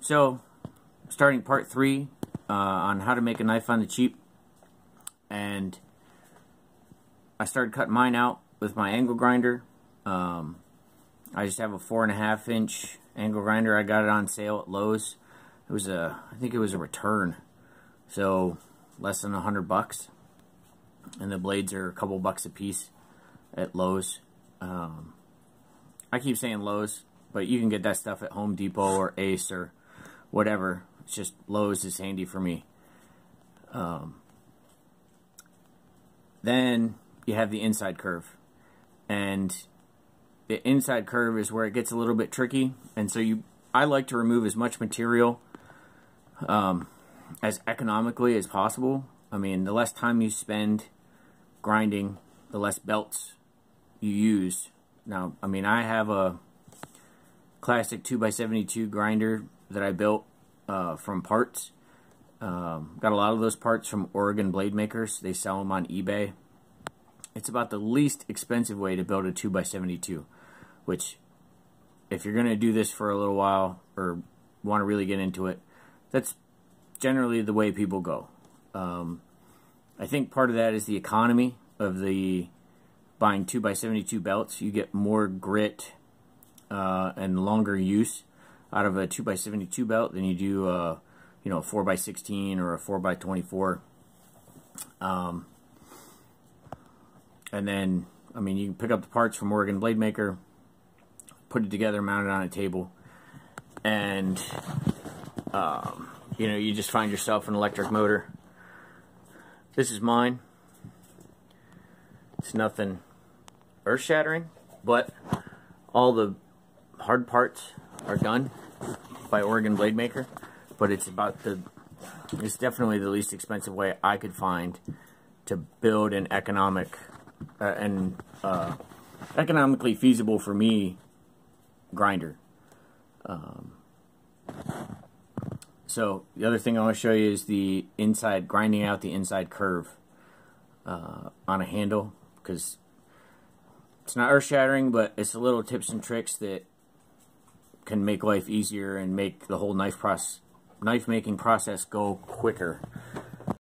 So, starting part 3 on how to make a knife on the cheap, and I started cutting mine out with my angle grinder. I just have a 4.5 inch angle grinder. I got it on sale at Lowe's. It was I think it was a return, so less than $100, and the blades are a couple bucks a piece at Lowe's. I keep saying Lowe's, but you can get that stuff at Home Depot or Ace or whatever. It's just Lowe's is handy for me. Then you have the inside curve, and the inside curve is where it gets a little bit tricky, and so I like to remove as much material as economically as possible. I mean, the less time you spend grinding, the less belts you use. Now, I mean, I have a classic 2x72 grinder that I built from parts. Got a lot of those parts from Oregon blade makers. They sell them on eBay. It's about the least expensive way to build a 2x72, which, if you're going to do this for a little while or want to really get into it, that's generally the way people go. I think part of that is the economy of the buying 2x72 belts. You get more grit and longer use out of a 2x72 belt than you do a 4x16 or a 4x24. And then, I mean, you can pick up the parts from Oregon blade maker, put it together, mount it on a table, and you just find yourself an electric motor. This is mine. It's nothing earth-shattering, but all the hard parts are done by Oregon blade maker. But it's definitely the least expensive way I could find to build an economically feasible for me grinder. So the other thing I want to show you is the inside, grinding out the inside curve on a handle, because it's not earth-shattering, but it's the little tips and tricks that can make life easier and make the whole knife making process go quicker.